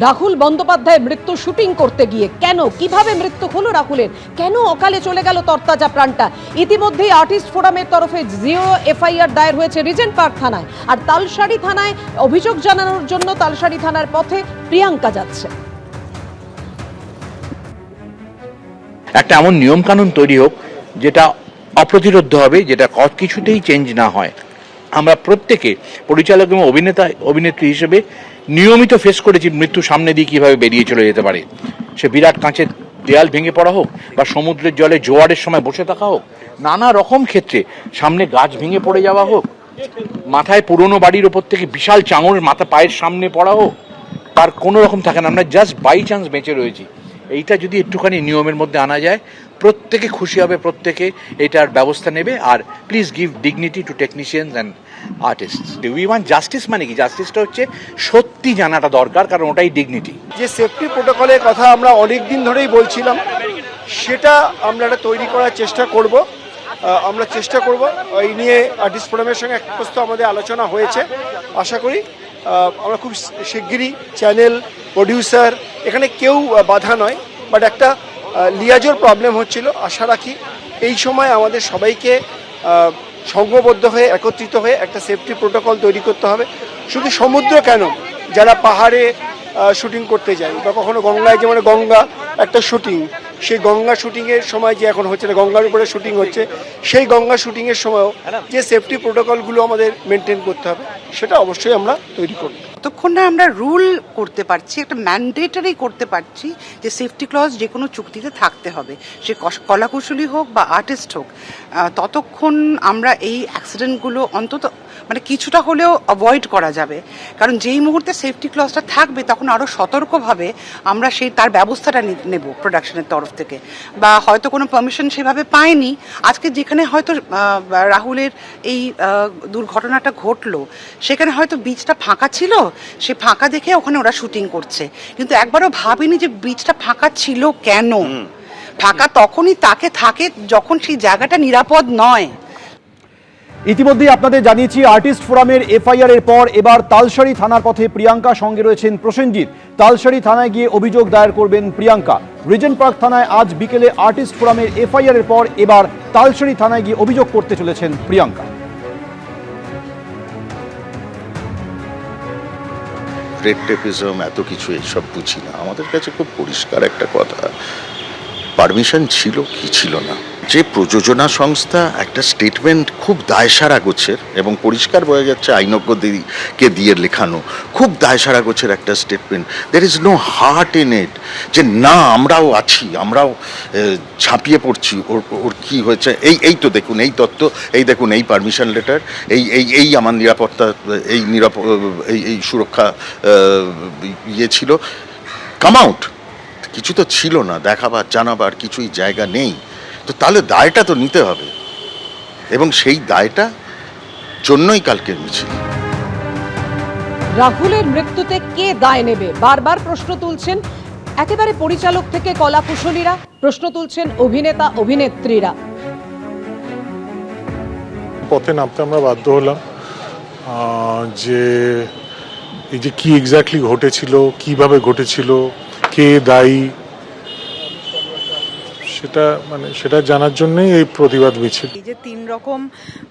রাহুল বন্দ্যোপাধ্যায় মৃত্যু শুটিং করতে গিয়ে কেন কিভাবে মৃত্যু হলো রাহুলের, কেন অকালে চলে গেল তরতাজা প্রাণটা। ইতিমধ্যেই আর্টিস্ট ফোরামের তরফে জিও এফআইআর দায়ের হয়েছে রিজেন্ট পার্ক থানায়। আর তালসারি থানায় অভিযোগ জানানোর জন্য তালসারি থানার পথে প্রিয়াঙ্কা যাচ্ছে। একটা এমন নিয়ম কানুন তৈরি হোক যেটা অপ্রতিরোধ্য হবে, যেটা কিছুতেই চেঞ্জ না হয়। আমরা প্রত্যেকে পরিচালক এবং অভিনেত্রী হিসেবে নিয়মিত ফেস করেছি মৃত্যু সামনে দিয়ে কীভাবে বেরিয়ে চলে যেতে পারে। সে বিরাট কাঁচের দেয়াল ভেঙে পড়া হোক, বা সমুদ্রের জলে জোয়ারের সময় বসে থাকা হোক, নানা রকম ক্ষেত্রে সামনে গাছ ভেঙে পড়ে যাওয়া হোক, মাথায় পুরনো বাড়ির ওপর থেকে বিশাল চাঙড় মাথা পায়ের সামনে পড়া হোক, তার কোনো রকম থাকে না। আমরা জাস্ট বাই চান্স বেঁচে রয়েছি। এইটা যদি একটুখানি নিয়মের মধ্যে আনা যায়, প্রত্যেকে খুশি হবে, প্রত্যেকে এটার ব্যবস্থা নেবে। আর please give dignity to technicians and artists. We want justice. মানে কি, জাস্টিসটা হচ্ছে সত্যি জানাটা দরকার, কারণ ওটাই ডিগনিটি। যে সেফটি প্রোটোকলের কথা আমরা অনেক দিন ধরেই বলছিলাম, সেটা আমরা একটা তৈরি করার চেষ্টা করব। আমরা চেষ্টা করব এই নিয়ে আর্টিস্ট ফোরামের সঙ্গে এক প্রস্তাব আমাদের আলোচনা হয়েছে। আশা করি আমরা খুব শিগগিরই চ্যানেল, প্রডিউসার, এখানে কেউ বাধা নয়, বাট একটা লিয়াজোর প্রবলেম হচ্ছিল। আশা রাখি এই সময় আমাদের সবাইকে সংঘবদ্ধ হয়ে একত্রিত হয়ে একটা সেফটি প্রোটোকল তৈরি করতে হবে। শুধু সমুদ্র কেন, যারা পাহাড়ে শুটিং করতে যায় বা কখনো গঙ্গায়, যেমন গঙ্গা একটা শুটিং, সেই গঙ্গা শুটিংয়ের সময় যে এখন হচ্ছে না, গঙ্গার উপরে শুটিং হচ্ছে, সেই গঙ্গা শুটিংয়ের সময়ও যে সেফটি প্রোটোকলগুলো আমাদের মেনটেন করতে হবে, সেটা অবশ্যই আমরা তৈরি করব। যতক্ষণ না আমরা রুল করতে পারছি, একটা ম্যান্ডেটরি করতে পারছি যে সেফটি ক্লজ যে কোনো চুক্তিতে থাকতে হবে, সে কলাকুশলী হোক বা আর্টিস্ট হোক, ততক্ষণ আমরা এই অ্যাক্সিডেন্টগুলো অন্তত মানে কিছুটা হলেও অ্যাভয়েড করা যাবে। কারণ যেই মুহূর্তে সেফটি ক্লজটা থাকবে, তখন আরও সতর্কভাবে আমরা তার ব্যবস্থাটা নেব প্রোডাকশনের তরফ থেকে। বা হয়তো কোনো পারমিশন সেভাবে পায়নি, আজকে যেখানে হয়তো রাহুলের এই দুর্ঘটনাটা ঘটলো, সেখানে হয়তো বিচটা ফাঁকা ছিল, সে ফাঁকা দেখে ওখানে ওরা শুটিং করছে, কিন্তু একবারও ভাবিনি যে বিচটা ফাঁকা ছিল কেন। ফাঁকা তখনই তাকে থাকে যখন সেই জায়গাটা নিরাপদ নয়। ইতিমধ্যেই আপনাদের জানিয়েছি আর্টিস্ট ফোরামের এফআইআর এর পর এবার তালসারি থানার পথে প্রিয়াঙ্কা, সঙ্গে রয়েছেন প্রসেনজিৎ। তালসারি থানায় গিয়ে অভিযোগ দায়ের করবেন প্রিয়াঙ্কা। রিজেন্ট পার্ক থানায় আজ বিকেলে আর্টিস্ট ফোরামের এফআইআর এর পর এবার তালসারি থানায় গিয়ে অভিযোগ করতে চলেছেন প্রিয়াঙ্কা। রেড টেপিজম এত কিছু এইসব বুঝি না। আমাদের কাছে খুব পরিষ্কার একটা কথা, পারমিশন ছিল কি ছিল না। যে প্রযোজনা সংস্থা একটা স্টেটমেন্ট খুব দায়সারা গোছের এবং পরিষ্কার বোঝা যাচ্ছে আইনজ্ঞকে দিয়ে লেখানো, খুব দায়সারা গোছের একটা statement. There is no heart in it, যে না আমরাও আছি, আমরাও ঝাঁপিয়ে পড়ছি, ওর কী হয়েছে, এই তো দেখুন এই তত্ত্ব, এই দেখুন এই পারমিশন লেটার, এই আমার নিরাপত্তা, এই সুরক্ষা ইয়ে ছিল, কাম আউট। কিছু তো ছিল না, দেখাবার জানাবার কিছুই জায়গা নেই। তো তাহলে দায়টা তো নিতে হবে, এবং সেই দায়টা জন্যই কালকের মিছিল। রাহুলের মৃত্যুতে কে দায় নেবে, বারবার প্রশ্ন তুলছেন একেবারে পরিচালক থেকে কলাকুশলীরা, প্রশ্ন তুলছেন অভিনেতা অভিনেত্রীরা। পথে নামতে আমরা বাধ্য হলাম যে এই যে কি এক্স্যাক্টলি ঘটেছিল, কিভাবে ঘটেছিল, কে দায়ী, সেটা জানার জন্যই এই প্রতিবাদ মিছিল। এই যে 3 রকম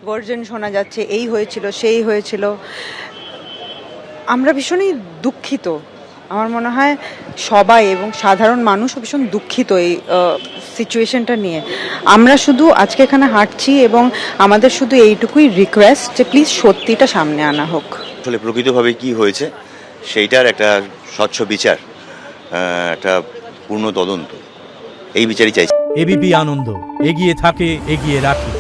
ভার্জন শোনা যাচ্ছে, এই হয়েছিল সেই হয়েছিল, আমরা ভীষণই দুঃখিত। আমার মনে হয় সবাই এবং সাধারণ মানুষও ভীষণ দুঃখিত এই সিচুয়েশনটা নিয়ে। আমরা শুধু আজকে এখানে হাঁটছি এবং আমাদের শুধু এইটুকুই রিকোয়েস্ট যে প্লিজ সত্যিটা সামনে আনা হোক। আসলে প্রকৃতভাবে কি হয়েছে সেইটার একটা স্বচ্ছ বিচার, একটা পূর্ণ তদন্ত, এই বিচারই চাইছি। এবিপি আনন্দ, এগিয়ে থাকে, এগিয়ে রাখে।